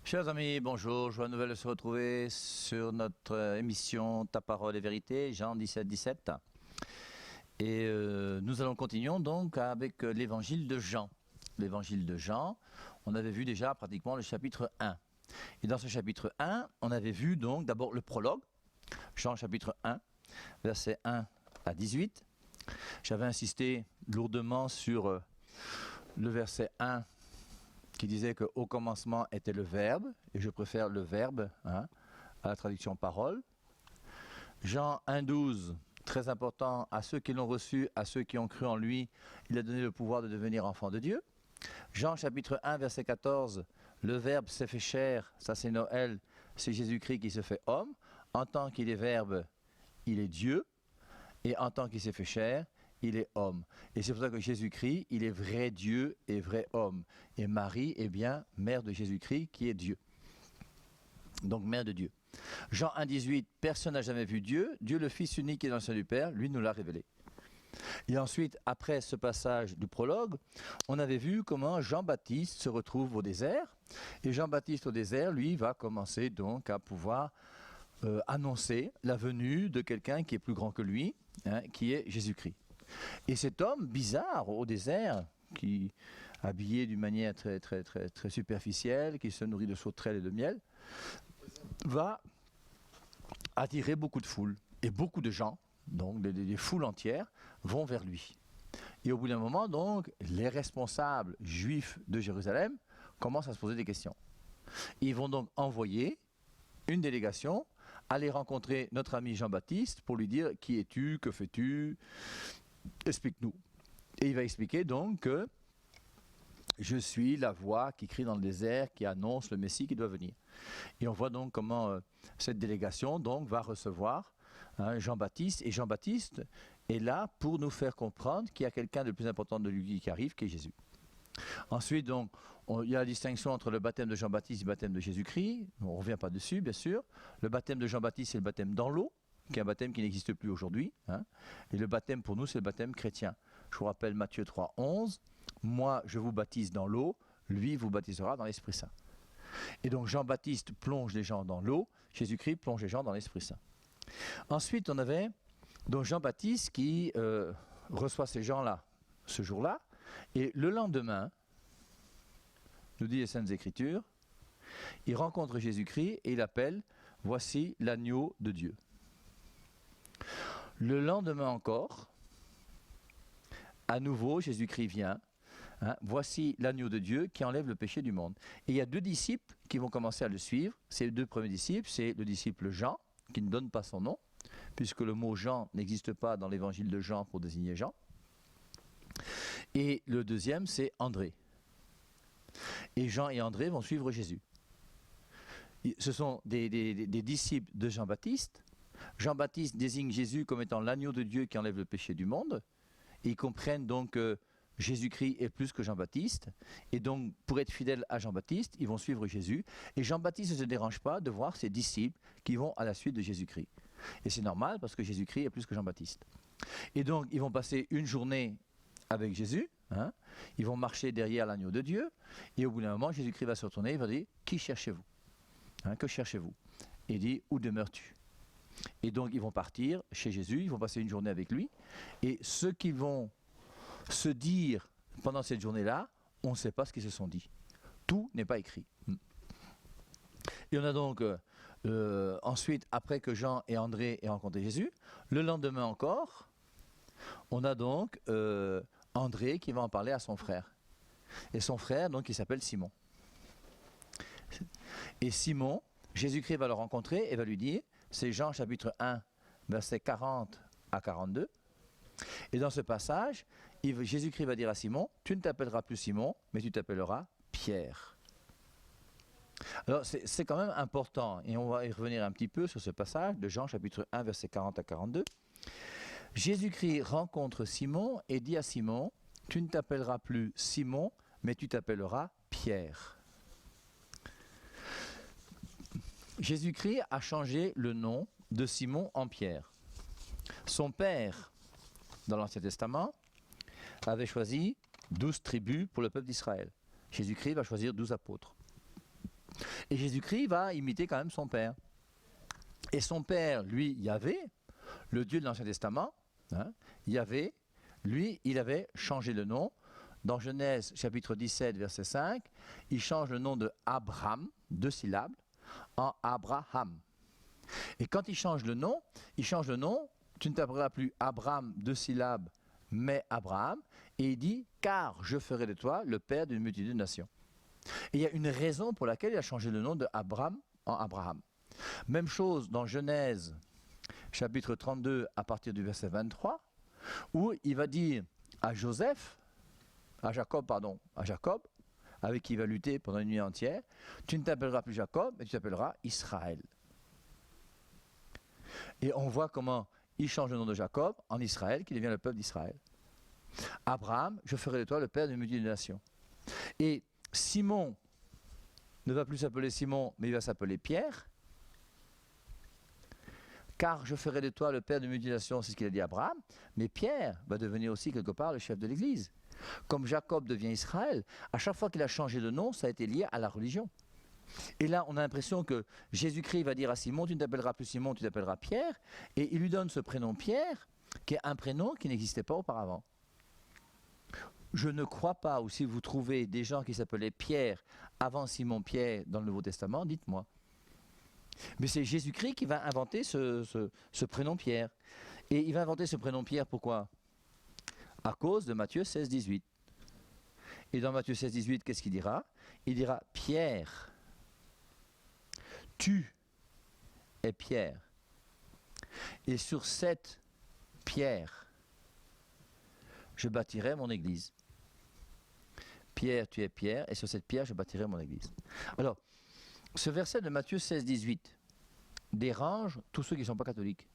Chers amis, bonjour, joie nouvelle de se retrouver sur notre émission Ta parole et vérité, Jean 17, 17. Et nous allons continuer donc avec l'évangile de Jean. L'évangile de Jean, on avait vu déjà pratiquement le chapitre 1. Et dans ce chapitre 1, on avait vu donc d'abord le prologue, Jean chapitre 1, versets 1 à 18. J'avais insisté lourdement sur le verset 1 qui disait qu'au commencement était le Verbe, et je préfère le Verbe à la traduction parole. Jean 1,12, très important, à ceux qui l'ont reçu, à ceux qui ont cru en lui, il a donné le pouvoir de devenir enfants de Dieu. Jean chapitre 1, verset 14, le Verbe s'est fait chair, ça c'est Noël, c'est Jésus-Christ qui se fait homme. En tant qu'il est Verbe, il est Dieu, et en tant qu'il s'est fait chair, il est homme. Et c'est pour ça que Jésus-Christ, il est vrai Dieu et vrai homme. Et Marie est bien mère de Jésus-Christ qui est Dieu. Donc mère de Dieu. Jean 1, 18, personne n'a jamais vu Dieu. Dieu le Fils unique qui est dans le sein du Père, lui nous l'a révélé. Et ensuite, après ce passage du prologue, on avait vu comment Jean-Baptiste se retrouve au désert. Et Jean-Baptiste au désert, lui, va commencer donc à pouvoir annoncer la venue de quelqu'un qui est plus grand que lui, qui est Jésus-Christ. Et cet homme bizarre au désert, qui habillé d'une manière très superficielle, qui se nourrit de sauterelles et de miel, va attirer beaucoup de foules. Et beaucoup de gens, donc des foules entières, vont vers lui. Et au bout d'un moment, donc, les responsables juifs de Jérusalem commencent à se poser des questions. Ils vont donc envoyer une délégation aller rencontrer notre ami Jean-Baptiste pour lui dire « Qui es-tu? Que fais-tu? Explique-nous. » Et il va expliquer donc que je suis la voix qui crie dans le désert, qui annonce le Messie qui doit venir. Et on voit donc comment cette délégation donc va recevoir Jean-Baptiste. Et Jean-Baptiste est là pour nous faire comprendre qu'il y a quelqu'un de plus important de lui qui arrive, qui est Jésus. Ensuite, donc, il y a la distinction entre le baptême de Jean-Baptiste et le baptême de Jésus-Christ. On ne revient pas dessus, bien sûr. Le baptême de Jean-Baptiste, c'est le baptême dans l'eau, qui est un baptême qui n'existe plus aujourd'hui. Et le baptême, pour nous, c'est le baptême chrétien. Je vous rappelle Matthieu 3, 11. Moi, je vous baptise dans l'eau, lui vous baptisera dans l'Esprit Saint. Et donc, Jean-Baptiste plonge les gens dans l'eau, Jésus-Christ plonge les gens dans l'Esprit Saint. Ensuite, on avait donc Jean-Baptiste qui reçoit ces gens-là ce jour-là. Et le lendemain, nous dit les Saintes Écritures, il rencontre Jésus-Christ et il appelle « Voici l'agneau de Dieu ». Le lendemain encore, à nouveau, Jésus-Christ vient. Voici l'agneau de Dieu qui enlève le péché du monde. Et il y a deux disciples qui vont commencer à le suivre. Ces deux premiers disciples, c'est le disciple Jean, qui ne donne pas son nom, puisque le mot Jean n'existe pas dans l'évangile de Jean pour désigner Jean. Et le deuxième, c'est André. Et Jean et André vont suivre Jésus. Ce sont des disciples de Jean-Baptiste. Jean-Baptiste désigne Jésus comme étant l'agneau de Dieu qui enlève le péché du monde. Et ils comprennent donc que Jésus-Christ est plus que Jean-Baptiste. Et donc, pour être fidèles à Jean-Baptiste, ils vont suivre Jésus. Et Jean-Baptiste ne se dérange pas de voir ses disciples qui vont à la suite de Jésus-Christ. Et c'est normal parce que Jésus-Christ est plus que Jean-Baptiste. Et donc, ils vont passer une journée avec Jésus, ils vont marcher derrière l'agneau de Dieu, et au bout d'un moment, Jésus-Christ va se retourner, il va dire, qui cherchez-vous? Que cherchez-vous? Et il dit, où demeures-tu? Et donc, ils vont partir chez Jésus, ils vont passer une journée avec lui, et ceux qui vont se dire pendant cette journée-là, on ne sait pas ce qu'ils se sont dit. Tout n'est pas écrit. Et on a donc, ensuite, après que Jean et André aient rencontré Jésus, le lendemain encore, on a donc André qui va en parler à son frère. Et son frère, donc, il s'appelle Simon. Et Simon, Jésus-Christ va le rencontrer et va lui dire, c'est Jean chapitre 1, versets 40 à 42. Et dans ce passage, Jésus-Christ va dire à Simon, tu ne t'appelleras plus Simon, mais tu t'appelleras Pierre. Alors c'est quand même important, et on va y revenir un petit peu sur ce passage de Jean chapitre 1, versets 40 à 42. Jésus-Christ rencontre Simon et dit à Simon, tu ne t'appelleras plus Simon, mais tu t'appelleras Pierre. Jésus-Christ a changé le nom de Simon en Pierre. Son père, dans l'Ancien Testament, avait choisi 12 tribus pour le peuple d'Israël. Jésus-Christ va choisir 12 apôtres. Et Jésus-Christ va imiter quand même son Père. Et son Père, lui, Yahvé, le Dieu de l'Ancien Testament, Yahvé, lui, il avait changé le nom. Dans Genèse chapitre 17, verset 5, il change le nom de Abraham, 2 syllabes, en Abraham. Et quand il change le nom, tu ne t'appelleras plus Abraham, 2 syllabes, mais Abraham, et il dit, car je ferai de toi le père d'une multitude de nations. Et il y a une raison pour laquelle il a changé le nom de Abraham en Abraham. Même chose dans Genèse, chapitre 32, à partir du verset 23, où il va dire à Jacob, avec qui il va lutter pendant une nuit entière, tu ne t'appelleras plus Jacob, mais tu t'appelleras Israël. Et on voit comment il change le nom de Jacob en Israël, qui devient le peuple d'Israël. Abraham, je ferai de toi le père d'une multitude de nations. Et Simon ne va plus s'appeler Simon, mais il va s'appeler Pierre. Car je ferai de toi le père d'une multitude de nations, c'est ce qu'il a dit à Abraham. Mais Pierre va devenir aussi quelque part le chef de l'Église. Comme Jacob devient Israël, à chaque fois qu'il a changé de nom, ça a été lié à la religion. Et là, on a l'impression que Jésus-Christ va dire à Simon, tu ne t'appelleras plus Simon, tu t'appelleras Pierre. Et il lui donne ce prénom Pierre, qui est un prénom qui n'existait pas auparavant. Je ne crois pas, ou si vous trouvez des gens qui s'appelaient Pierre avant Simon-Pierre dans le Nouveau Testament, dites-moi. Mais c'est Jésus-Christ qui va inventer ce prénom Pierre. Et il va inventer ce prénom Pierre, pourquoi ? À cause de Matthieu 16, 18. Et dans Matthieu 16, 18, qu'est-ce qu'il dira ? Il dira, Pierre, tu es Pierre. Et sur cette pierre, je bâtirai mon église. Pierre, tu es Pierre, et sur cette pierre, je bâtirai mon église. Alors, ce verset de Matthieu 16, 18 dérange tous ceux qui ne sont pas catholiques.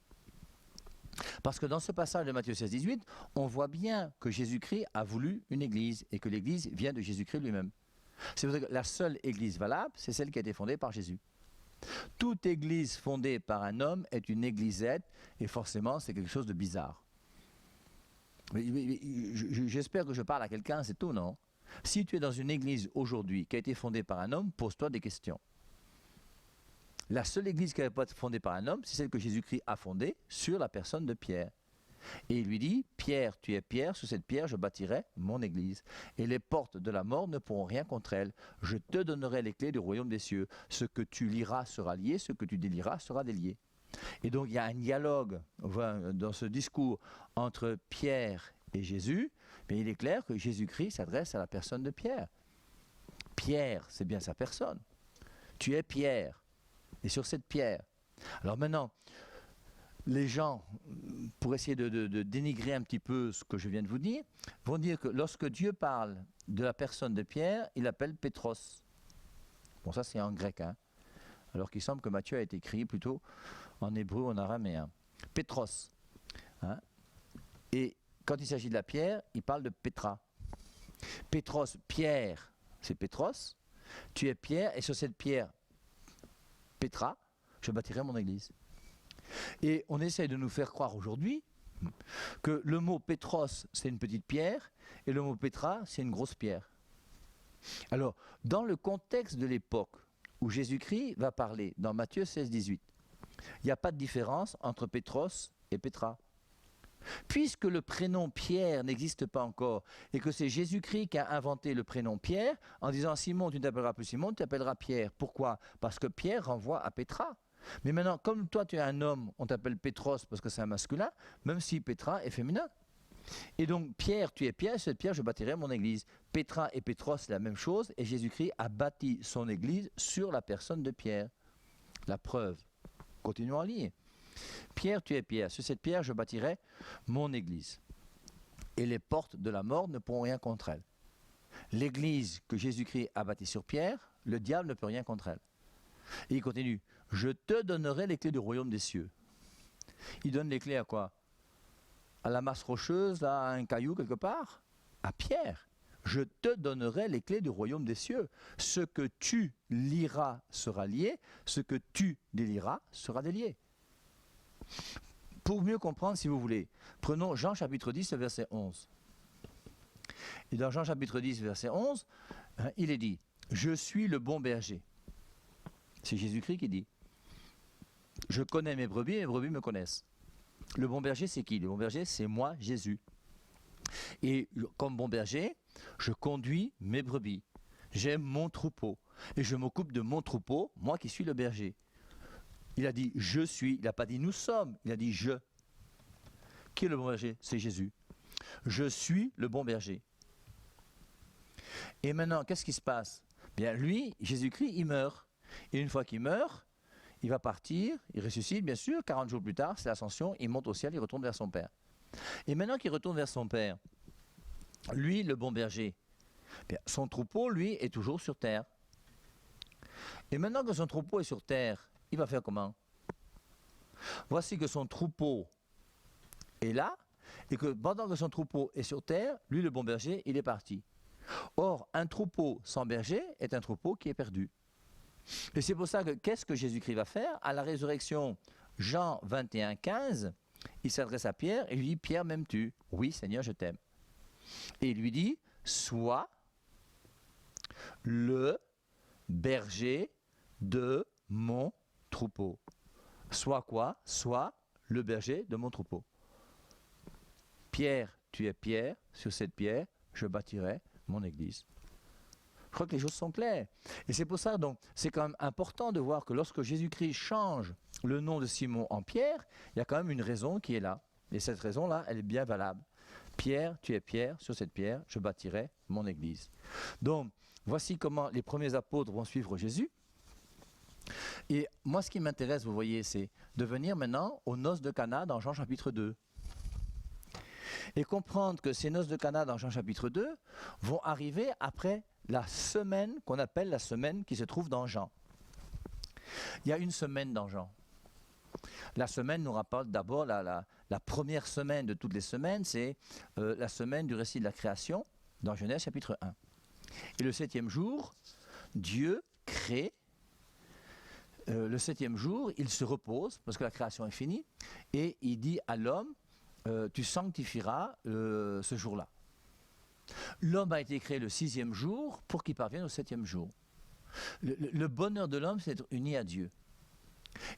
Parce que dans ce passage de Matthieu 16, 18, on voit bien que Jésus-Christ a voulu une église et que l'église vient de Jésus-Christ lui-même. C'est pour ça que la seule église valable, c'est celle qui a été fondée par Jésus. Toute église fondée par un homme est une églisette et forcément c'est quelque chose de bizarre. J'espère que je parle à quelqu'un, c'est tout, non ? Si tu es dans une église aujourd'hui qui a été fondée par un homme, pose-toi des questions. La seule église qui n'a pas été fondée par un homme, c'est celle que Jésus-Christ a fondée sur la personne de Pierre. Et il lui dit, Pierre, tu es Pierre, sur cette pierre je bâtirai mon église. Et les portes de la mort ne pourront rien contre elle. Je te donnerai les clés du royaume des cieux. Ce que tu liras sera lié, ce que tu délieras sera délié. Et donc il y a un dialogue dans ce discours entre Pierre et Jésus, mais il est clair que Jésus-Christ s'adresse à la personne de Pierre. Pierre, c'est bien sa personne. Tu es Pierre. Et sur cette pierre. Alors maintenant, les gens, pour essayer de dénigrer un petit peu ce que je viens de vous dire, vont dire que lorsque Dieu parle de la personne de Pierre, il l'appelle Pétros. Bon, ça c'est en grec, hein, alors qu'il semble que Matthieu a été écrit plutôt en hébreu ou en araméen. Pétros. Hein. Et quand il s'agit de la pierre, il parle de Pétra. Pétros, Pierre, c'est Pétros. Tu es Pierre, et sur cette pierre, Pétra, je bâtirai mon église. Et on essaye de nous faire croire aujourd'hui que le mot Pétros, c'est une petite pierre, et le mot Pétra, c'est une grosse pierre. Alors, dans le contexte de l'époque où Jésus-Christ va parler, dans Matthieu 16, 18, il n'y a pas de différence entre Pétros et Pétra. Puisque le prénom Pierre n'existe pas encore, et que c'est Jésus-Christ qui a inventé le prénom Pierre, en disant Simon, tu ne t'appelleras plus Simon, tu t'appelleras Pierre. Pourquoi ? Parce que Pierre renvoie à Pétra. Mais maintenant, comme toi tu es un homme, on t'appelle Pétros parce que c'est un masculin, même si Pétra est féminin. Et donc Pierre, tu es Pierre, sur cette pierre je bâtirai mon église. Pétra et Pétros, c'est la même chose, et Jésus-Christ a bâti son église sur la personne de Pierre. La preuve. Continuons à lire. Pierre, tu es Pierre, sur cette pierre je bâtirai mon église. Et les portes de la mort ne pourront rien contre elle. L'église que Jésus-Christ a bâtie sur Pierre, le diable ne peut rien contre elle. Et il continue, je te donnerai les clés du royaume des cieux. Il donne les clés à quoi ? À la masse rocheuse, à un caillou quelque part ? À Pierre. Je te donnerai les clés du royaume des cieux. Ce que tu liras sera lié, ce que tu délieras sera délié. Pour mieux comprendre, si vous voulez, prenons Jean chapitre 10, verset 11. Et dans Jean chapitre 10, verset 11, il est dit, « Je suis le bon berger. C'est Jésus-Christ qui dit. Je connais mes brebis me connaissent. Le bon berger, c'est qui? Le bon berger, c'est moi, Jésus. Et comme bon berger, je conduis mes brebis. J'aime mon troupeau. Et je m'occupe de mon troupeau, moi qui suis le berger. Il a dit je suis, il n'a pas dit nous sommes, il a dit je. Qui est le bon berger? C'est Jésus. Je suis le bon berger. Et maintenant, qu'est-ce qui se passe? Bien, lui, Jésus-Christ, il meurt. Et une fois qu'il meurt, il va partir, il ressuscite, bien sûr. 40 jours plus tard, c'est l'ascension, il monte au ciel, il retourne vers son Père. Et maintenant qu'il retourne vers son Père, lui, le bon berger, bien, son troupeau, lui, est toujours sur terre. Et maintenant que son troupeau est sur terre, il va faire comment? Voici que son troupeau est là, et que pendant que son troupeau est sur terre, lui, le bon berger, il est parti. Or, un troupeau sans berger est un troupeau qui est perdu. Et c'est pour ça que, qu'est-ce que Jésus-Christ va faire? À la résurrection, Jean 21, 15, il s'adresse à Pierre et lui dit, Pierre, m'aimes-tu? Oui, Seigneur, je t'aime. Et il lui dit, sois le berger de mon troupeau. Sois quoi? Sois le berger de mon troupeau. Pierre, tu es Pierre, sur cette pierre, je bâtirai mon église. Je crois que les choses sont claires. Et c'est pour ça, donc, c'est quand même important de voir que lorsque Jésus-Christ change le nom de Simon en Pierre, il y a quand même une raison qui est là. Et cette raison-là, elle est bien valable. Pierre, tu es Pierre, sur cette pierre, je bâtirai mon église. Donc, voici comment les premiers apôtres vont suivre Jésus. Et moi, ce qui m'intéresse, vous voyez, c'est de venir maintenant aux noces de Cana dans Jean chapitre 2. Et comprendre que ces noces de Cana dans Jean chapitre 2 vont arriver après la semaine qu'on appelle la semaine qui se trouve dans Jean. Il y a une semaine dans Jean. La semaine nous rapporte d'abord la première semaine de toutes les semaines, c'est la semaine du récit de la création dans Genèse chapitre 1. Et le 7e jour, Dieu crée. Le 7e jour, il se repose parce que la création est finie et il dit à l'homme, tu sanctifieras ce jour-là. L'homme a été créé le 6e jour pour qu'il parvienne au 7e jour. Le bonheur de l'homme, c'est d'être uni à Dieu.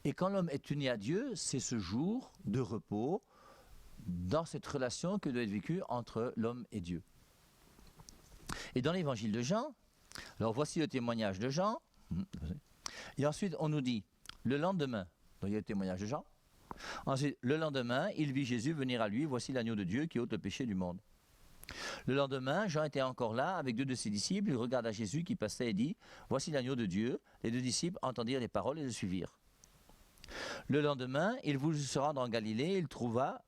Et quand l'homme est uni à Dieu, c'est ce jour de repos dans cette relation que doit être vécue entre l'homme et Dieu. Et dans l'évangile de Jean, alors voici le témoignage de Jean, et ensuite on nous dit, le lendemain, donc il y a le témoignage de Jean, ensuite le lendemain, il vit Jésus venir à lui, voici l'agneau de Dieu qui ôte le péché du monde. Le lendemain, Jean était encore là avec 2 de ses disciples, il regarda Jésus qui passait et dit, voici l'agneau de Dieu, les 2 disciples entendirent les paroles et le suivirent. Le lendemain, il voulut se rendre en Galilée, il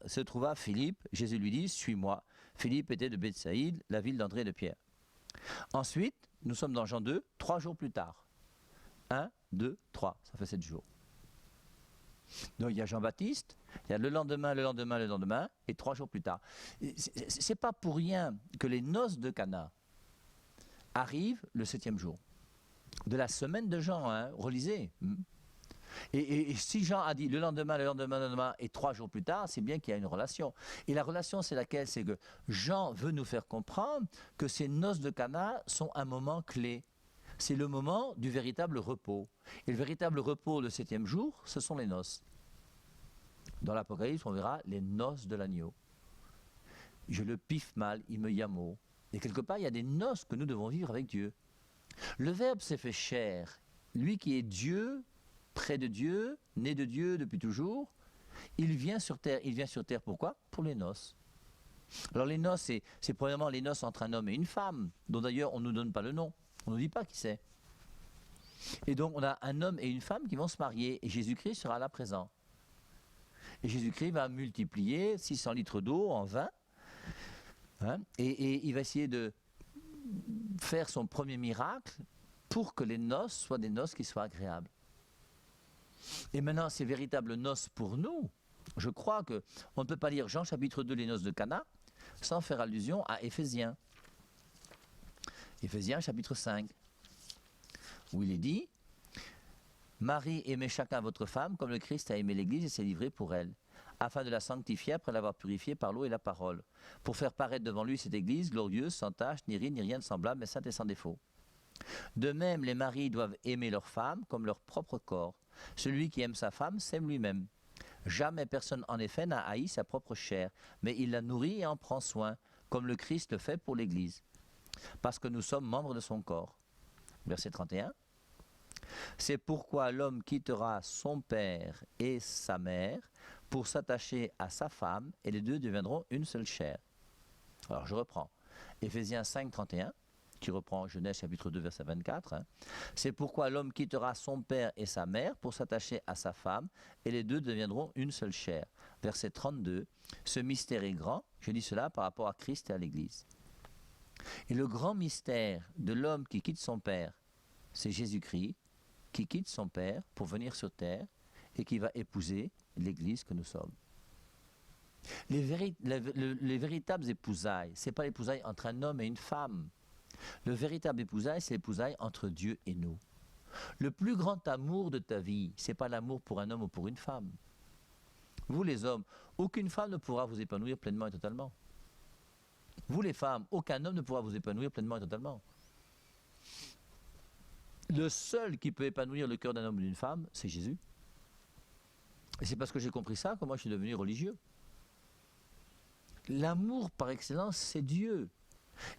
se trouva Philippe, Jésus lui dit, suis-moi. Philippe était de Bethsaïde, la ville d'André et de Pierre. Ensuite, nous sommes dans Jean 2, 3 jours plus tard. 1, 2, 3, ça fait 7 jours. Donc il y a Jean-Baptiste, il y a le lendemain, et 3 jours plus tard. C'est pas pour rien que les noces de Cana arrivent le 7e jour. De la semaine de Jean, hein, relisez. Et si Jean a dit le lendemain, et 3 jours plus tard, c'est bien qu'il y a une relation. Et la relation, c'est laquelle? C'est que Jean veut nous faire comprendre que ces noces de Cana sont un moment clé. C'est le moment du véritable repos. Et le véritable repos le 7e jour, ce sont les noces. Dans l'Apocalypse, on verra les noces de l'agneau. Je le piffe mal, il me yamo. Et quelque part, il y a des noces que nous devons vivre avec Dieu. Le Verbe s'est fait chair. Lui qui est Dieu, près de Dieu, né de Dieu depuis toujours, il vient sur terre. Il vient sur terre pourquoi? Pour les noces. Alors les noces, c'est premièrement les noces entre un homme et une femme, dont d'ailleurs on ne nous donne pas le nom. On ne dit pas qui c'est. Et donc on a un homme et une femme qui vont se marier et Jésus-Christ sera là présent. Et Jésus-Christ va multiplier 600 litres d'eau en vin, hein, et il va essayer de faire son premier miracle pour que les noces soient des noces qui soient agréables. Et maintenant, ces véritables noces pour nous, je crois qu'on ne peut pas lire Jean chapitre 2, les noces de Cana, sans faire allusion à Éphésiens. Éphésiens chapitre 5, où il est dit, Marie, aimez chacun votre femme, comme le Christ a aimé l'Église et s'est livré pour elle, afin de la sanctifier après l'avoir purifiée par l'eau et la parole, pour faire paraître devant lui cette Église glorieuse, sans tache, ni ride, ni rien de semblable, mais sainte et sans défaut. De même, les maris doivent aimer leur femme comme leur propre corps. Celui qui aime sa femme s'aime lui-même. Jamais personne, en effet, n'a haï sa propre chair, mais il la nourrit et en prend soin, comme le Christ le fait pour l'Église, parce que nous sommes membres de son corps. Verset 31. C'est pourquoi l'homme quittera son père et sa mère pour s'attacher à sa femme, et les deux deviendront une seule chair. Alors je reprends. Éphésiens 5, 31. Qui reprend Genèse chapitre 2 verset 24. C'est pourquoi l'homme quittera son père et sa mère pour s'attacher à sa femme, et les deux deviendront une seule chair. Verset 32. Ce mystère est grand, je dis cela par rapport à Christ et à l'Église. Et le grand mystère de l'homme qui quitte son père, c'est Jésus-Christ, qui quitte son père pour venir sur terre et qui va épouser l'Église que nous sommes. Les véritables épousailles, ce n'est pas l'épousaille entre un homme et une femme. Le véritable épousaille, c'est l'épousaille entre Dieu et nous. Le plus grand amour de ta vie, ce n'est pas l'amour pour un homme ou pour une femme. Vous les hommes, aucune femme ne pourra vous épanouir pleinement et totalement. Vous les femmes, aucun homme ne pourra vous épanouir pleinement et totalement. Le seul qui peut épanouir le cœur d'un homme ou d'une femme, c'est Jésus. Et c'est parce que j'ai compris ça que moi je suis devenu religieux. L'amour par excellence, c'est Dieu.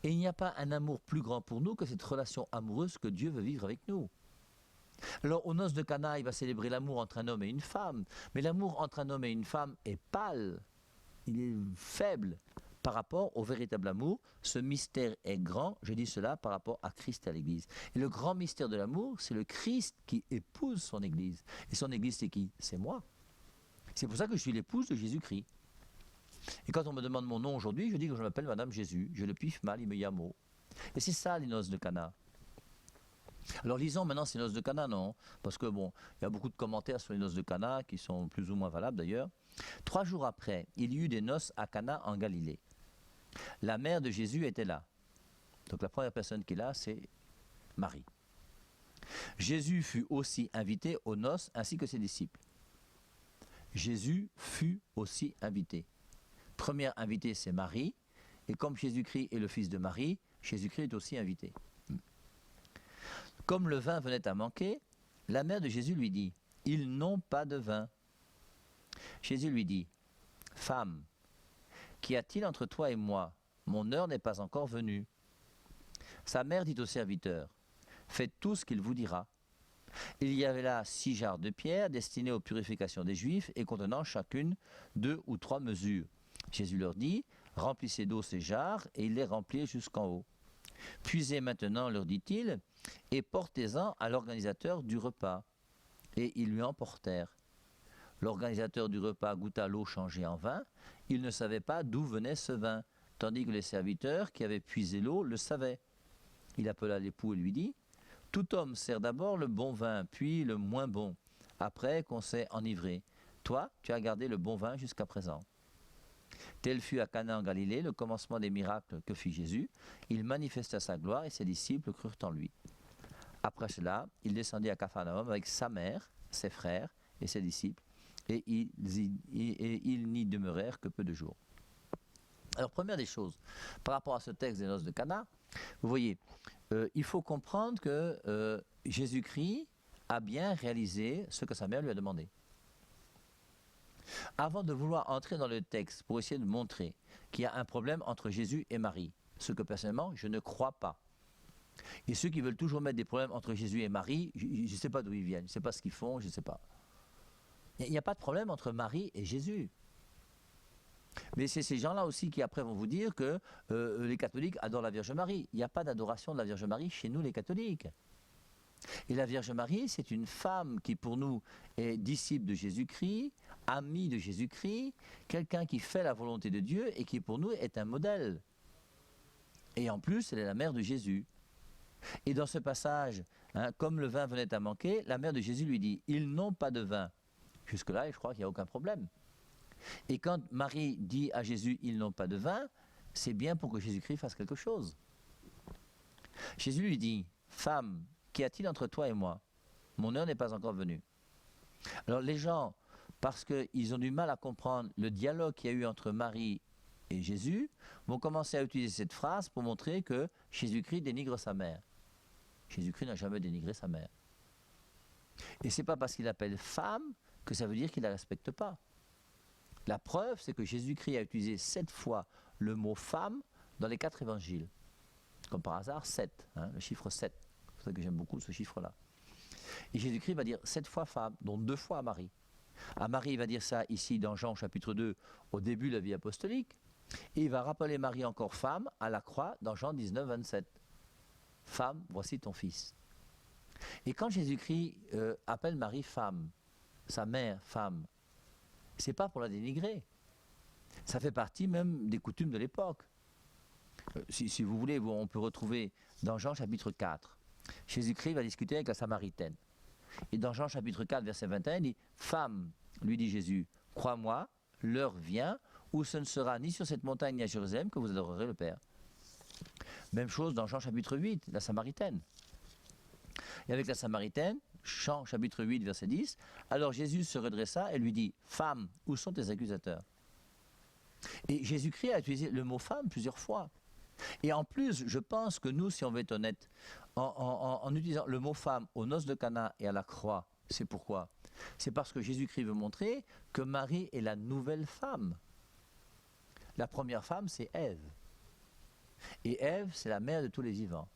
Et il n'y a pas un amour plus grand pour nous que cette relation amoureuse que Dieu veut vivre avec nous. Alors aux noces de Cana, il va célébrer l'amour entre un homme et une femme, mais l'amour entre un homme et une femme est pâle, il est faible par rapport au véritable amour. Ce mystère est grand, je dis cela par rapport à Christ et à l'Église. Et le grand mystère de l'amour, c'est le Christ qui épouse son Église. Et son Église, c'est qui? C'est moi. C'est pour ça que je suis l'épouse de Jésus-Christ. Et quand on me demande mon nom aujourd'hui, je dis que je m'appelle Madame Jésus. Je le piffe mal, il me yamo. Et c'est ça les noces de Cana. Alors lisons maintenant ces noces de Cana, non? Parce que bon, il y a beaucoup de commentaires sur les noces de Cana qui sont plus ou moins valables d'ailleurs. 3 jours après, il y eut des noces à Cana en Galilée. La mère de Jésus était là. Donc la première personne qui est là, c'est Marie. Jésus fut aussi invité aux noces ainsi que ses disciples. Jésus fut aussi invité. Première invitée, c'est Marie. Et comme Jésus-Christ est le fils de Marie, Jésus-Christ est aussi invité. Comme le vin venait à manquer, la mère de Jésus lui dit, « Ils n'ont pas de vin. » Jésus lui dit, « Femme, qu'y a-t-il entre toi et moi? Mon heure n'est pas encore venue. » Sa mère dit au serviteur, « Faites tout ce qu'il vous dira. » Il y avait là 6 jarres de pierre destinées aux purifications des Juifs et contenant chacune 2 ou 3 mesures. Jésus leur dit, « Remplissez d'eau ces jarres, et ils les remplirent jusqu'en haut. Puisez maintenant, leur dit-il, et portez-en à l'organisateur du repas. » Et ils lui en portèrent. L'organisateur du repas goûta l'eau changée en vin. Il ne savait pas d'où venait ce vin, tandis que les serviteurs qui avaient puisé l'eau le savaient. Il appela l'époux et lui dit, « Tout homme sert d'abord le bon vin, puis le moins bon, après qu'on s'est enivré. Toi, tu as gardé le bon vin jusqu'à présent. » Tel fut à Cana en Galilée le commencement des miracles que fit Jésus. Il manifesta sa gloire et ses disciples crurent en lui. Après cela, il descendit à Capharnaüm avec sa mère, ses frères et ses disciples, et ils n'y demeurèrent que peu de jours. Alors, première des choses, par rapport à ce texte des noces de Cana, vous voyez, il faut comprendre que Jésus-Christ a bien réalisé ce que sa mère lui a demandé. Avant de vouloir entrer dans le texte pour essayer de montrer qu'il y a un problème entre Jésus et Marie, ce que personnellement je ne crois pas. Et ceux qui veulent toujours mettre des problèmes entre Jésus et Marie, je ne sais pas d'où ils viennent, je ne sais pas ce qu'ils font, je ne sais pas. Il n'y a pas de problème entre Marie et Jésus. Mais c'est ces gens-là aussi qui après vont vous dire que les catholiques adorent la Vierge Marie. Il n'y a pas d'adoration de la Vierge Marie chez nous les catholiques. Et la Vierge Marie, c'est une femme qui pour nous est disciple de Jésus-Christ, amie de Jésus-Christ, quelqu'un qui fait la volonté de Dieu et qui pour nous est un modèle. Et en plus, elle est la mère de Jésus. Et dans ce passage, comme le vin venait à manquer, la mère de Jésus lui dit, « Ils n'ont pas de vin. » Jusque-là, je crois qu'il n'y a aucun problème. Et quand Marie dit à Jésus, « Ils n'ont pas de vin », c'est bien pour que Jésus-Christ fasse quelque chose. Jésus lui dit, « Femme, qu'y a-t-il entre toi et moi? Mon heure n'est pas encore venue. » Alors les gens, parce qu'ils ont du mal à comprendre le dialogue qu'il y a eu entre Marie et Jésus, vont commencer à utiliser cette phrase pour montrer que Jésus-Christ dénigre sa mère. Jésus-Christ n'a jamais dénigré sa mère. Et c'est pas parce qu'il l'appelle femme que ça veut dire qu'il ne la respecte pas. La preuve, c'est que Jésus-Christ a utilisé 7 fois le mot femme dans les 4 évangiles. Comme par hasard, 7, le chiffre 7. C'est pour ça que j'aime beaucoup ce chiffre-là. Et Jésus-Christ va dire 7 fois femme, dont 2 fois à Marie. À Marie, il va dire ça ici dans Jean chapitre 2, au début de la vie apostolique. Et il va rappeler Marie encore femme à la croix dans Jean 19, 27. Femme, voici ton fils. Et quand Jésus-Christ appelle Marie femme, sa mère femme, c'est pas pour la dénigrer. Ça fait partie même des coutumes de l'époque. Si vous voulez, on peut retrouver dans Jean chapitre 4, Jésus-Christ va discuter avec la Samaritaine. Et dans Jean chapitre 4, verset 21, il dit « Femme, lui dit Jésus, crois-moi, l'heure vient où ce ne sera ni sur cette montagne ni à Jérusalem que vous adorerez le Père. » Même chose dans Jean chapitre 8, la Samaritaine. Et avec la Samaritaine, Jean chapitre 8, verset 10, alors Jésus se redressa et lui dit « Femme, où sont tes accusateurs ?» Et Jésus-Christ a utilisé le mot femme plusieurs fois. Et en plus, je pense que nous, si on veut être honnête, en utilisant le mot femme aux noces de Cana et à la croix, c'est pourquoi? C'est parce que Jésus-Christ veut montrer que Marie est la nouvelle femme. La première femme, c'est Ève. Et Ève, c'est la mère de tous les vivants.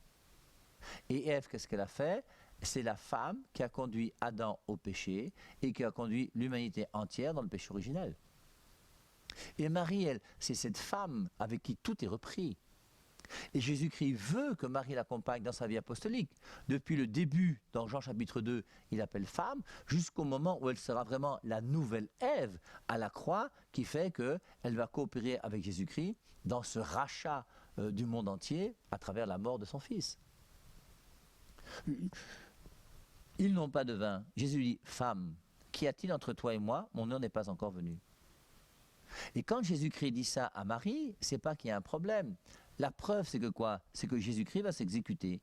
Et Ève, qu'est-ce qu'elle a fait? C'est la femme qui a conduit Adam au péché et qui a conduit l'humanité entière dans le péché originel. Et Marie, elle, c'est cette femme avec qui tout est repris. Et Jésus-Christ veut que Marie l'accompagne dans sa vie apostolique. Depuis le début, dans Jean chapitre 2, il appelle femme, jusqu'au moment où elle sera vraiment la nouvelle Ève à la croix, qui fait qu'elle va coopérer avec Jésus-Christ dans ce rachat du monde entier à travers la mort de son fils. Ils n'ont pas de vin. Jésus dit, femme, qu'y a-t-il entre toi et moi? Mon heure n'est pas encore venue. Et quand Jésus-Christ dit ça à Marie, c'est pas qu'il y a un problème. La preuve, c'est que quoi? C'est que Jésus-Christ va s'exécuter.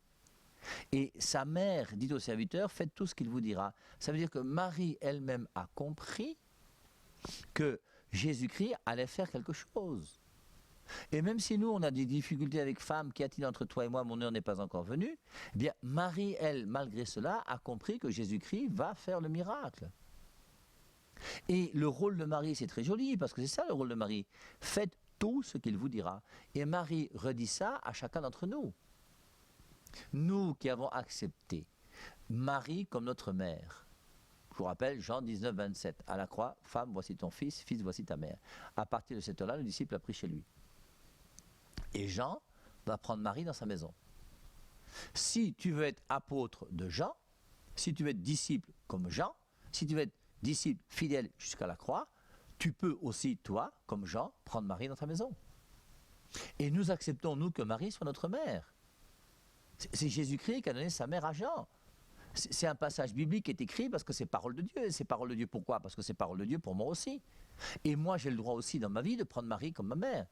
Et sa mère dit au serviteur, faites tout ce qu'il vous dira. Ça veut dire que Marie elle-même a compris que Jésus-Christ allait faire quelque chose. Et même si nous, on a des difficultés avec femme, qu'y a-t-il entre toi et moi, mon heure n'est pas encore venue, eh bien, Marie, elle, malgré cela, a compris que Jésus-Christ va faire le miracle. Et le rôle de Marie, c'est très joli, parce que c'est ça le rôle de Marie. Faites tout ce qu'il vous dira. Et Marie redit ça à chacun d'entre nous. Nous qui avons accepté Marie comme notre mère. Je vous rappelle, Jean 19, 27, à la croix, femme, voici ton fils, fils, voici ta mère. À partir de cette heure-là, le disciple a pris chez lui. Et Jean va prendre Marie dans sa maison. Si tu veux être apôtre de Jean, si tu veux être disciple comme Jean, si tu veux être disciple fidèle jusqu'à la croix, tu peux aussi, toi, comme Jean, prendre Marie dans ta maison. Et nous acceptons, nous, que Marie soit notre mère. C'est Jésus-Christ qui a donné sa mère à Jean. C'est un passage biblique qui est écrit parce que c'est parole de Dieu. Et c'est parole de Dieu pourquoi? Parce que c'est parole de Dieu pour moi aussi. Et moi, j'ai le droit aussi dans ma vie de prendre Marie comme ma mère.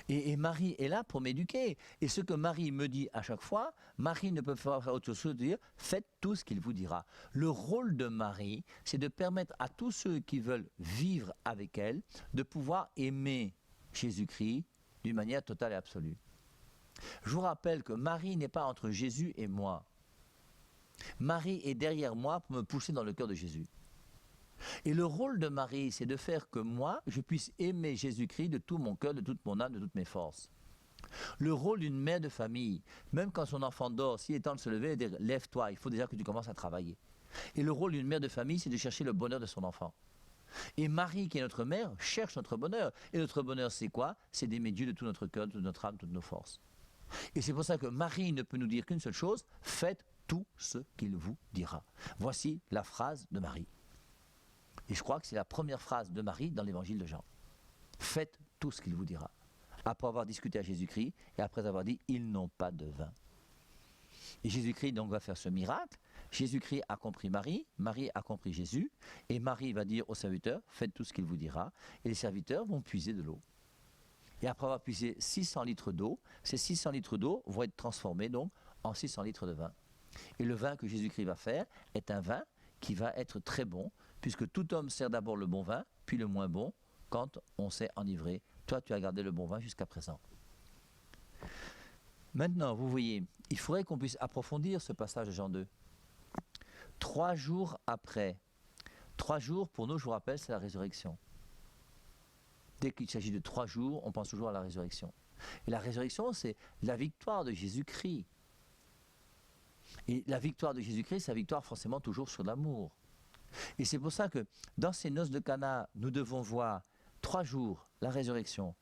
Et Marie est là pour m'éduquer. Et ce que Marie me dit à chaque fois, Marie ne peut faire autre chose que de dire « Faites tout ce qu'il vous dira ». Le rôle de Marie, c'est de permettre à tous ceux qui veulent vivre avec elle de pouvoir aimer Jésus-Christ d'une manière totale et absolue. Je vous rappelle que Marie n'est pas entre Jésus et moi. Marie est derrière moi pour me pousser dans le cœur de Jésus. Et le rôle de Marie, c'est de faire que moi, je puisse aimer Jésus-Christ de tout mon cœur, de toute mon âme, de toutes mes forces. Le rôle d'une mère de famille, même quand son enfant dort, s'il est temps de se lever, dire « Lève-toi, il faut déjà que tu commences à travailler ». Et le rôle d'une mère de famille, c'est de chercher le bonheur de son enfant. Et Marie, qui est notre mère, cherche notre bonheur. Et notre bonheur, c'est quoi? C'est d'aimer Dieu de tout notre cœur, de toute notre âme, de toutes nos forces. Et c'est pour ça que Marie ne peut nous dire qu'une seule chose, faites tout ce qu'il vous dira. Voici la phrase de Marie. Et je crois que c'est la première phrase de Marie dans l'évangile de Jean. Faites tout ce qu'il vous dira. Après avoir discuté à Jésus-Christ et après avoir dit, ils n'ont pas de vin. Et Jésus-Christ donc va faire ce miracle. Jésus-Christ a compris Marie, Marie a compris Jésus, et Marie va dire aux serviteurs, faites tout ce qu'il vous dira, et les serviteurs vont puiser de l'eau. Et après avoir puisé 600 litres d'eau, ces 600 litres d'eau vont être transformés donc en 600 litres de vin. Et le vin que Jésus-Christ va faire est un vin qui va être très bon, puisque tout homme sert d'abord le bon vin, puis le moins bon, quand on s'est enivré. Toi, tu as gardé le bon vin jusqu'à présent. Maintenant, vous voyez, il faudrait qu'on puisse approfondir ce passage de Jean 2. 3 jours après, 3 jours, pour nous, je vous rappelle, c'est la résurrection. Dès qu'il s'agit de 3 jours, on pense toujours à la résurrection. Et la résurrection, c'est la victoire de Jésus-Christ. Et la victoire de Jésus-Christ, c'est la victoire forcément toujours sur l'amour. Et c'est pour ça que dans ces noces de Cana, nous devons voir 3 jours, la résurrection.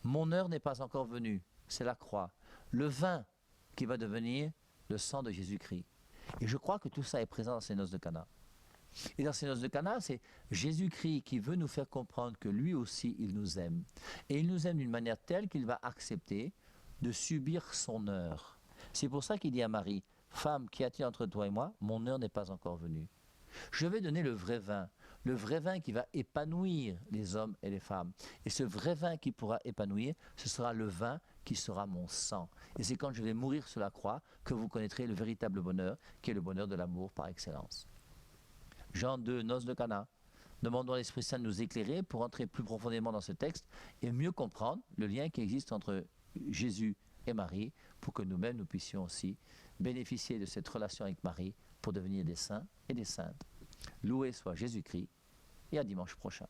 Mon heure n'est pas encore venue, c'est la croix. Le vin qui va devenir le sang de Jésus-Christ. Et je crois que tout ça est présent dans ces noces de Cana. Et dans ces noces de Cana, c'est Jésus-Christ qui veut nous faire comprendre que lui aussi, il nous aime. Et il nous aime d'une manière telle qu'il va accepter de subir son heure. C'est pour ça qu'il dit à Marie, « Femme, qu'y a-t-il entre toi et moi? Mon heure n'est pas encore venue. » Je vais donner le vrai vin qui va épanouir les hommes et les femmes. Et ce vrai vin qui pourra épanouir, ce sera le vin qui sera mon sang. Et c'est quand je vais mourir sur la croix que vous connaîtrez le véritable bonheur, qui est le bonheur de l'amour par excellence. Jean 2, noces de Cana. Demandons à l'Esprit Saint de nous éclairer pour entrer plus profondément dans ce texte et mieux comprendre le lien qui existe entre Jésus et Marie pour que nous-mêmes nous puissions aussi bénéficier de cette relation avec Marie pour devenir des saints et des saintes. Loué soit Jésus-Christ et à dimanche prochain.